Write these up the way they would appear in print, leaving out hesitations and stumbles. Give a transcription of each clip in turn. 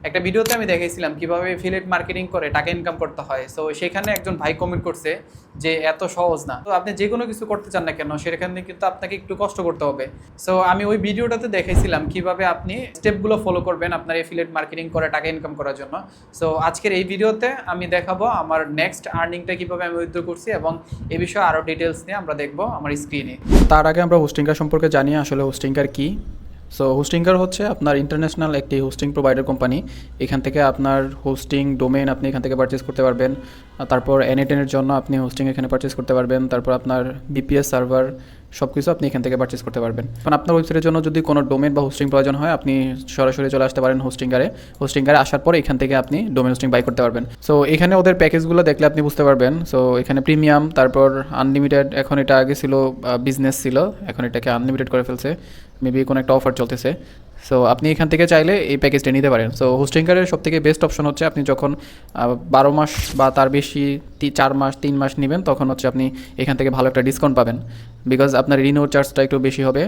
একটা ভিডিওতে আমি দেখাইছিলাম কিভাবে এফিলিয়েট মার্কেটিং করে টাকা ইনকাম করতে হয়। সো সেখানে একজন ভাই কমেন্ট করছে যে এত সহজ না। তো আপনি যে কোনো কিছু করতে চান না কেন, সেখানে কিন্তু আপনাকে একটু কষ্ট করতে হবে। সো আমি ওই ভিডিওটাতে দেখাইছিলাম কিভাবে আপনি স্টেপগুলো ফলো করবেন আপনার এফিলিয়েট মার্কেটিং করে টাকা ইনকাম করার জন্য। সো আজকের এই ভিডিওতে আমি দেখাবো আমার নেক্সট আর্নিংটা কিভাবে আমি উইথড্র করছি, এবং এই বিষয়ে আরও ডিটেলস নিয়ে আমরা দেখবো আমার স্ক্রিনে। তার আগে আমরা হোস্টিংকার সম্পর্কে জানি আসলে হোস্টিংকার কি। সো হোস্টিংকার হচ্ছে আপনার ইন্টারন্যাশনাল একটি হোস্টিং প্রোভাইডার কোম্পানি। এখান থেকে আপনার হোস্টিং ডোমেন আপনি এখান থেকে পারচেস করতে পারবেন। তারপর এনএটেনের জন্য আপনি হোস্টিং এখানে পারচেস করতে পারবেন। তারপর আপনার বিপিএস সার্ভার সব কিছু আপনি এখান থেকে পারচেস করতে পারবেন। কারণ আপনার ওয়েবসাইটের জন্য যদি কোনো ডোমেন বা হোস্টিং প্রয়োজন হয়, আপনি সরাসরি চলে আসতে পারেন হোস্টিংকারে আসার পরে এখান থেকে আপনি ডোমেন হোস্টিং বাই করতে পারবেন। সো এখানে ওদের প্যাকেজগুলো দেখলে আপনি বুঝতে পারবেন। সো এখানে প্রিমিয়াম, তারপর আনলিমিটেড, এখন এটা আগে ছিল বিজনেস ছিল, এখন এটাকে আনলিমিটেড করে ফেলছে, মেবি কোনো একটা অফার চলতেছে। সো আপনি এখান থেকে চাইলে এই প্যাকেজটা নিতে পারেন। সো হোস্টিংকারের সবথেকে বেস্ট অপশন হচ্ছে আপনি যখন 12 মাস বা তার বেশি 4 মাস 3 মাস নেবেন, তখন হচ্ছে আপনি এখান থেকে ভালো একটা ডিসকাউন্ট পাবেন, বিকজ আপনার রিনিউ চার্জটা একটু বেশি হবে।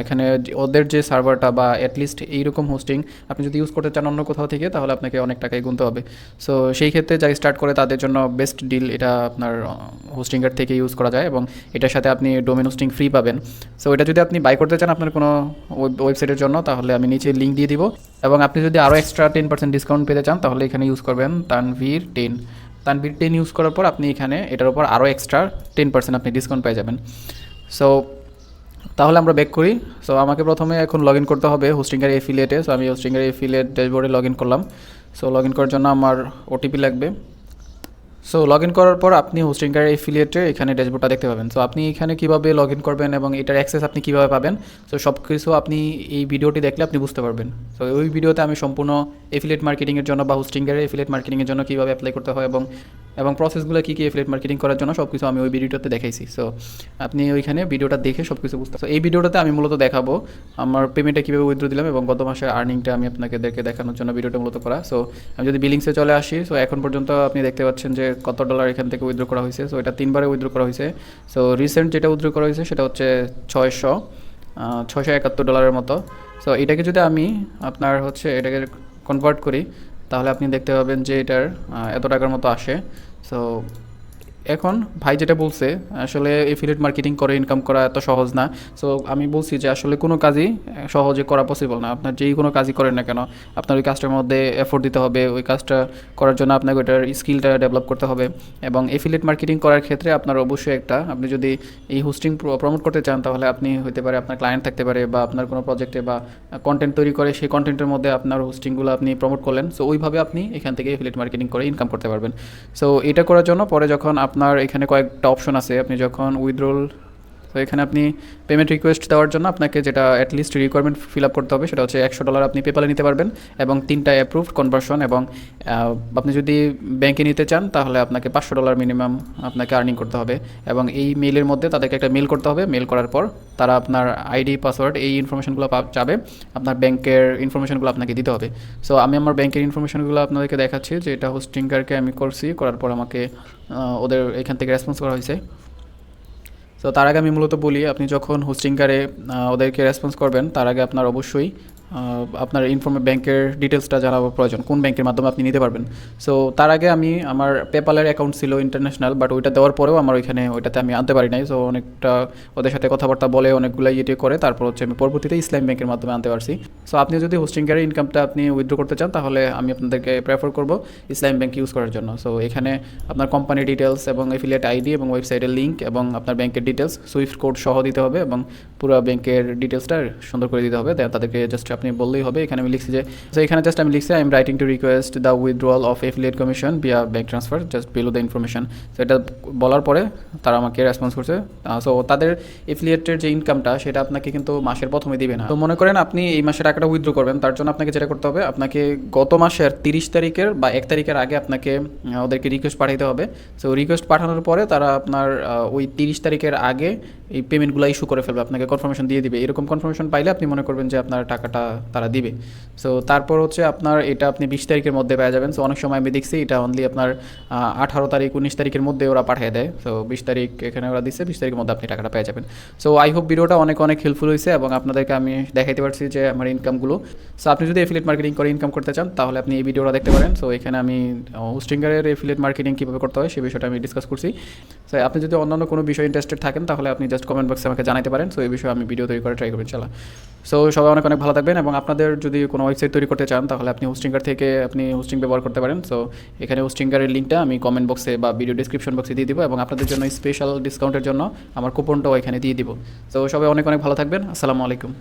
এখানে ওদের যে সার্ভারটা বা অ্যাটলিস্ট এইরকম হোস্টিং আপনি যদি ইউজ করতে চান অন্য কোথাও থেকে, তাহলে আপনাকে অনেক টাকাই গুনতে হবে। সো সেই ক্ষেত্রে যারা স্টার্ট করে তাদের জন্য বেস্ট ডিল এটা আপনার হোস্টিংকার থেকে ইউজ করা যায়, এবং এটার সাথে আপনি ডোমেন হোস্টিং ফ্রি পাবেন। সো এটা যদি আপনি বাই করতে চান আপনার কোনো ওয়েবসাইটের জন্য, তাহলে আমি নিচে লিঙ্ক দিয়ে দিব। এবং আপনি যদি আরও এক্সট্রা 10% ডিসকাউন্ট পেতে চান, তাহলে এখানে ইউজ করবেন তানভীর 10 ইউজ করার পর আপনি এখানে এটার উপর আরও এক্সট্রা 10% আপনি ডিসকাউন্ট পেয়ে যাবেন। সো তাহলে আমরা ব্যাক করি। সো আমাকে প্রথমে এখন লগ ইন করতে হবে হোস্টিংয়ের এফিলিয়েটে। সো আমি হোস্টিংয়ের এফিলিয়েট ড্যাশবোর্ডে লগ ইন করলাম। সো লগ ইন করার জন্য আমার ওটিপি লাগবে। সো লগ ইন করার পর আপনি হোস্টিংয়ের এফিলিয়েটে এখানে ড্যাশবোর্ডটা দেখতে পাবেন। সো আপনি এখানে কীভাবে লগ ইন করবেন এবং এটার অ্যাক্সেস আপনি কীভাবে পাবেন, সো সব কিছু আপনি এই ভিডিওটি দেখলে আপনি বুঝতে পারবেন। সো ওই ভিডিওতে আমি সম্পূর্ণ এফিলিয়েট মার্কেটিংয়ের জন্য বা হোস্টিংয়ের এফিলিয়েট মার্কেটিংয়ের জন্য কীভাবে অ্যাপ্লাই করতে হয় এবং প্রসেসগুলো কী কী এফিলিয়েট মার্কেটিং করার জন্য সব কিছু আমি ওই ভিডিওটাতে দেখাইছি। সো আপনি ওইখানে ভিডিওটা দেখে সব কিছু বুঝতে। সো এই ভিডিওটাতে আমি মূলত দেখাবো আমার পেমেন্টটা কীভাবে উইথড্র দিলাম এবং গত মাসের আর্নিংটা আমি আপনাদেরকে দেখানোর জন্য ভিডিওটা মূলত করা। সো আমি যদি বিলিংসে চলে আসি, সো এখন পর্যন্ত আপনি দেখতে পাচ্ছেন যে কত ডলার এখান থেকে উইথড্র করা হয়েছে। সো এটা 3বারে উইথড্র করা হয়েছে। সো রিসেন্ট যেটা উইথড্র করা হয়েছে সেটা হচ্ছে $671 মতো। সো এটাকে যদি আমি আপনার হচ্ছে এটাকে কনভার্ট করি, তাহলে আপনি দেখতে পাবেন যে এটার এত টাকার মতো আসে। সো এখন ভাই যেটা বলছে, আসলে এফিলিয়েট মার্কেটিং করে ইনকাম করা এত সহজ না। সো আমি বলছি যে আসলে কোনো কাজই সহজে করা পসিবল না। আপনার যেই কোনো কাজই করেন না কেন, আপনার ওই কাজটার মধ্যে এফোর্ট দিতে হবে। ওই কাজটা করার জন্য আপনাকে ওইটার স্কিলটা ডেভেলপ করতে হবে। এবং এফিলিয়েট মার্কেটিং করার ক্ষেত্রে আপনার অবশ্যই আপনি যদি এই হোস্টিং প্রমোট করতে চান, তাহলে আপনি হতে পারে আপনার ক্লায়েন্ট থাকতে পারে, বা আপনার কোনো প্রজেক্টে বা কন্টেন্ট তৈরি করে সেই কন্টেন্টের মধ্যে আপনার হোস্টিংগুলো আপনি প্রমোট করলেন। সো ওইভাবে আপনি এখান থেকে এফিলিয়েট মার্কেটিং করে ইনকাম করতে পারবেন। সো এটা করার জন্য পরে যখন আপনার এখানে কয়েকটা অপশন আছে, আপনি যখন উইথড্রল, তো এখানে আপনি পেমেন্ট রিকোয়েস্ট দেওয়ার জন্য আপনাকে যেটা অ্যাটলিস্ট রিকোয়ারমেন্ট ফিল আপ করতে হবে সেটা হচ্ছে $100 আপনি পেপালে নিতে পারবেন, এবং 3টা অ্যাপ্রুভড কনভার্সন। এবং আপনি যদি ব্যাংকে নিতে চান, তাহলে আপনাকে $500 মিনিমাম আপনাকে আর্নিং করতে হবে। এবং এই মেইলের মধ্যে তাদেরকে একটা মেল করতে হবে। মেল করার পর তারা আপনার আইডি, পাসওয়ার্ড, এই ইনফরমেশনগুলো চাবে। আপনার ব্যাংকের ইনফরমেশনগুলো আপনাকে দিতে হবে। সো আমি আমার ব্যাংকের ইনফরমেশনগুলো আপনাদেরকে দেখাচ্ছি, যে এটা হোস্টিংকারকে আমি করছি, করার পর আমাকে ওদের এখান থেকে রেসপন্স করা হয়েছে। তো তার আগে আমি মূলত বলি, আপনি যখন হোস্টিংকারে ওদেরকে রেসপন্স করবেন, তার আগে আপনার অবশ্যই আপনার ব্যাংকের ডিটেলসটা জানাবো প্রয়োজন, কোন ব্যাংকের মাধ্যমে আপনি নিতে পারবেন। সো তার আগে আমার পেপ্যালের অ্যাকাউন্ট ছিল ইন্টারন্যাশনাল, বাট ওইটা দেওয়ার পরেও আমার ওইটাতে আমি আনতে পারি নাই। সো অনেকটা ওদের সাথে কথাবার্তা বলে অনেকগুলো করে তারপর হচ্ছে আমি পরবর্তীতে ইসলাম ব্যাংকের মাধ্যমে আনতে পারছি। সো আপনি যদি হোস্টিংকারের ইনকামটা আপনি উইথড্র করতে চান, তাহলে আমি আপনাদেরকে প্রেফার করব ইসলাম ব্যাংক ইউজ করার জন্য। সো এখানে আপনার কোম্পানি ডিটেলস এবং এফিলিয়েট আইডি এবং ওয়েবসাইটের লিঙ্ক এবং আপনার ব্যাংকের ডিটেলস, সুইফট কোড সহ দিতে হবে, এবং পুরো ব্যাংকের ডিটেলসটা সুন্দর করে দিতে হবে। তাদেরকে জাস্ট আপনি বললেই হবে। এখানে আমি লিখছি যে, সো এখানে জাস্ট আমি লিখছি, I am writing to request the withdrawal of affiliate commission via bank transfer, just below the information. So এটা বলার পরে তারা আমাকে রেসপন্স করছে। সো তাদের এফিলিয়েটের যে ইনকামটা সেটা আপনাকে কিন্তু মাসের প্রথমে দিবে না। তো মনে করেন আপনি এই মাসে টাকাটা উইথড্র করবেন, তার জন্য আপনাকে যেটা করতে হবে, আপনাকে গত মাসের 30 তারিখের বা 1 তারিখের আগে আপনাকে ওদেরকে রিকোয়েস্ট পাঠাতে হবে। সো রিকোয়েস্ট পাঠানোর পরে তারা আপনার ওই 30 তারিখের আগে এই পেমেন্টগুলো ইস্যু করে ফেলবে, আপনাকে কনফার্মেশন দিয়ে দিবে। এরকম কনফার্মেশন পাইলে আপনি মনে করবেন যে আপনার টাকাটা তারা দিবে। সো তারপর হচ্ছে আপনার এটা আপনি 20 তারিখের মধ্যে পেয়ে যাবেন। সো অনেক সময় আমি দেখছি এটা অনলি আপনার 18 তারিখ 19 তারিখের মধ্যে ওরা পাঠিয়ে দেয়। সো 20 তারিখ এখানে ওরা দিচ্ছে, 20 তারিখের মধ্যে আপনি টাকাটা পেয়ে যাবেন। সো আই হোপ ভিডিওটা অনেক অনেক হেল্পফুল হয়েছে এবং আপনাদেরকে আমি দেখাইতে পারছি যে আমার ইনকামগুলো। সো আপনি যদি এফিলিয়েট মার্কেটিং করে ইনকাম করতে চান তাহলে আপনি এই ভিডিওটা দেখতে পারেন। সো এখানে আমি হোস্টিংয়ের এফিলিয়েট মার্কেটিং কীভাবে করতে হয় সেই বিষয়টা আমি ডিসকাস করছি। সো আপনি যদি অন্যান্য কোনো বিষয়ে ইন্টারেস্টেড থাকেন তাহলে আপনি জাস্ট কমেন্ট বক্সে আমাকে জানাতে পারেন। সো এই বিষয়ে আমি ভিডিও তৈরি করে ট্রাই করবেন ইনশাআল্লাহ। সো সবাই অনেক অনেক ভালো থাকবেন এবং আপনাদের যদি কোনো ওয়েবসাইট তৈরি করতে চান তাহলে আপনি হোস্টিংগার থেকে আপনি হোস্টিং ব্যবহার করতে পারেন। সো এখানে হোস্টিংগারের লিঙ্কটা আমি কমেন্ট বক্সে বা ভিডিও ডিসক্রিপশন বক্সে দিয়ে দিব এবং আপনাদের জন্য স্পেশাল ডিসকাউন্টের জন্য আমার কুপনটাও এখানে দিয়ে দিব। সো সবাই অনেক অনেক ভালো থাকবেন। আসসালামু আলাইকুম।